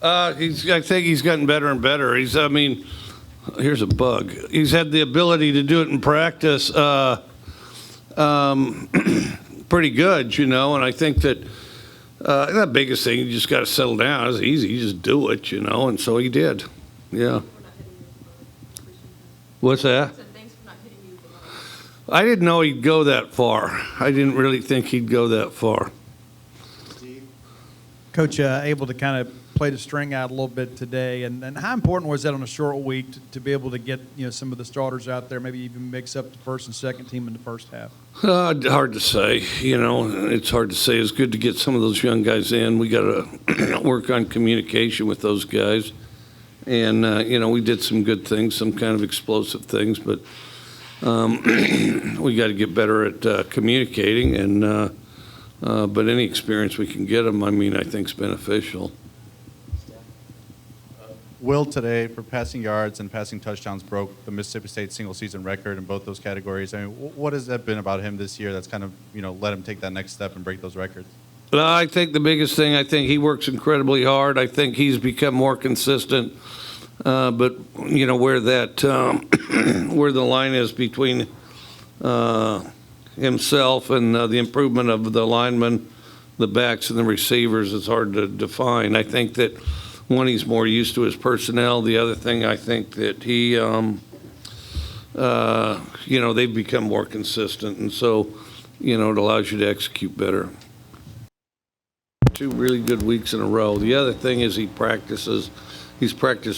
I think he's gotten better and better. I mean, here's a bug. He's had the ability to do it in practice pretty good, and I think that the biggest thing, you just got to settle down. It's easy. You just do it, and so he did. Yeah. What's that? I didn't know he'd go that far. I didn't really think he'd go that far. Coach, able to kind of play the string out a little bit today, and how important was that on a short week to be able to get some of the starters out there, maybe even mix up the first and second team in the first half? Hard to say. It's hard to say. It's good to get some of those young guys in. We got to work on communication with those guys, and we did some good things, some kind of explosive things, but we got to get better at communicating. And but any experience we can get them, I think is beneficial. Will today, for passing yards and passing touchdowns, broke the Mississippi State single-season record in both those categories. What has that been about him this year that's kind of, let him take that next step and break those records? I think the biggest thing, he works incredibly hard. I think he's become more consistent. But, where that where the line is between himself and the improvement of the linemen, the backs, and the receivers is hard to define. I think that one, he's more used to his personnel. The other thing, I think that he, they've become more consistent, and so, it allows you to execute better. 2 really good weeks in a row. The other thing is he's practiced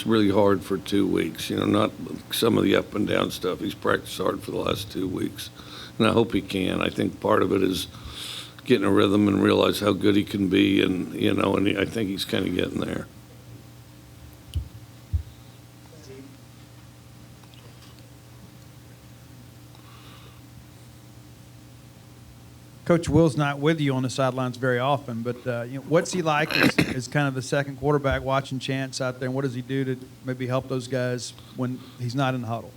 really hard for 2 weeks, not some of the up and down stuff. He's practiced hard for the last 2 weeks, and I hope he can. I think part of it is getting a rhythm and realize how good he can be, and, I think he's kind of getting there. Coach, Will's not with you on the sidelines very often, but what's he like as kind of the second quarterback watching Chance out there, and what does he do to maybe help those guys when he's not in the huddle?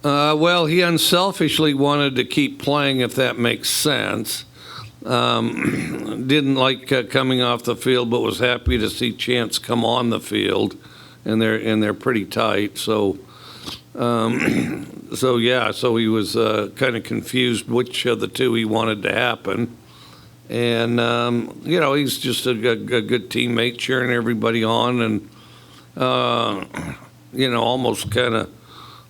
Well, he unselfishly wanted to keep playing, if that makes sense. Didn't like coming off the field, but was happy to see Chance come on the field, and they're pretty tight. So he was kind of confused which of the two he wanted to happen. And, he's just a good teammate, cheering everybody on, and, almost kind of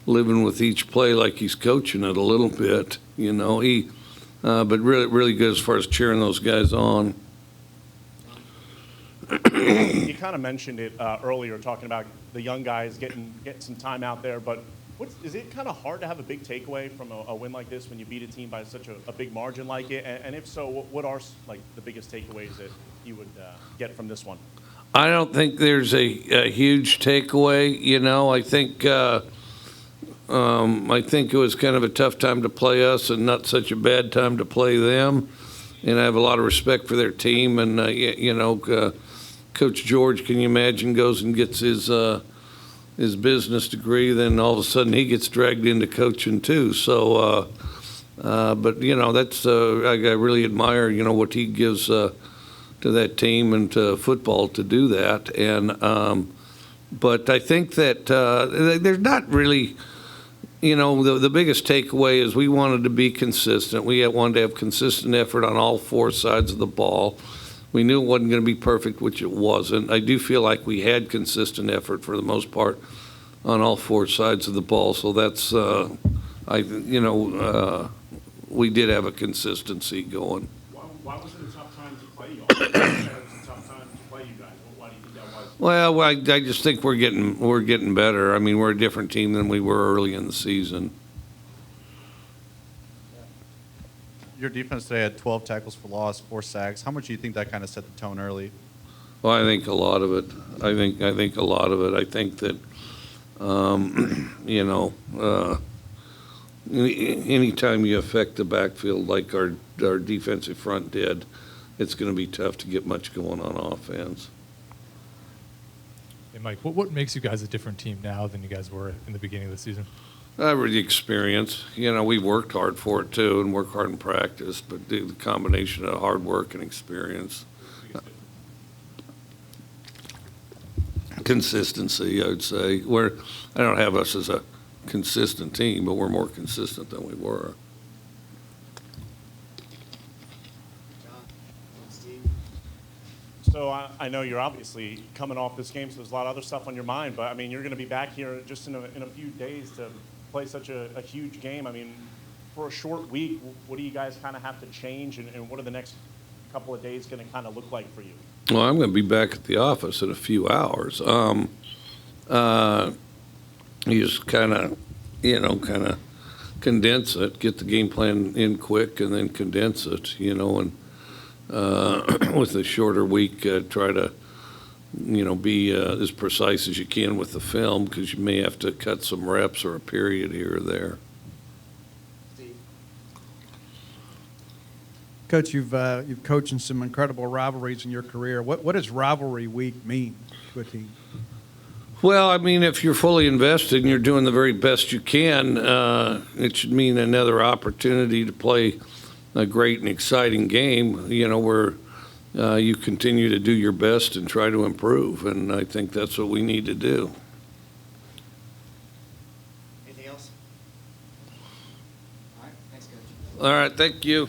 living with each play like he's coaching it a little bit, but really, really good as far as cheering those guys on. You kind of mentioned it earlier, talking about the young guys getting some time out there, but is it kind of hard to have a big takeaway from a win like this when you beat a team by such a big margin like it? And if so, what are the biggest takeaways that you would get from this one? I don't think there's a huge takeaway. I think it was kind of a tough time to play us and not such a bad time to play them. And I have a lot of respect for their team. And, Coach George, can you imagine, goes and gets his business degree, then all of a sudden he gets dragged into coaching too. So, but that's I really admire what he gives to that team and to football to do that. And but I think that there's not really, the biggest takeaway is we wanted to be consistent. We wanted to have consistent effort on all 4 sides of the ball. We knew it wasn't going to be perfect, which it wasn't. I do feel like we had consistent effort for the most part on all 4 sides of the ball. So that's, we did have a consistency going. Why was it a tough time to play you all? It was a tough time to play you guys. Why do you think that was? Well, I just think we're getting better. I mean, we're a different team than we were early in the season. Your defense today had 12 tackles for loss, 4 sacks. How much do you think that kind of set the tone early? Well, I think a lot of it. I think a lot of it. I think that, anytime you affect the backfield like our defensive front did, it's going to be tough to get much going on offense. Hey, Mike, what makes you guys a different team now than you guys were in the beginning of the season? The experience. We worked hard for it too, and work hard in practice. But the combination of hard work and experience. consistency, I would say. I don't have us as a consistent team, but we're more consistent than we were. So I know you're obviously coming off this game, so there's a lot of other stuff on your mind. But I mean, you're going to be back here just in a few days to play such a huge game. I mean, for a short week, what do you guys kind of have to change, and what are the next couple of days going to kind of look like for you? Well, I'm going to be back at the office in a few hours. You just kind of condense it, get the game plan in quick, and then condense it, and with a shorter week, try to, be as precise as you can with the film, because you may have to cut some reps or a period here or there. Coach, you've coached in some incredible rivalries in your career. What does rivalry week mean to a team? Well, I mean, if you're fully invested and you're doing the very best you can, it should mean another opportunity to play a great and exciting game, where you continue to do your best and try to improve. And I think that's what we need to do. Anything else? All right, thanks, Coach. All right, thank you.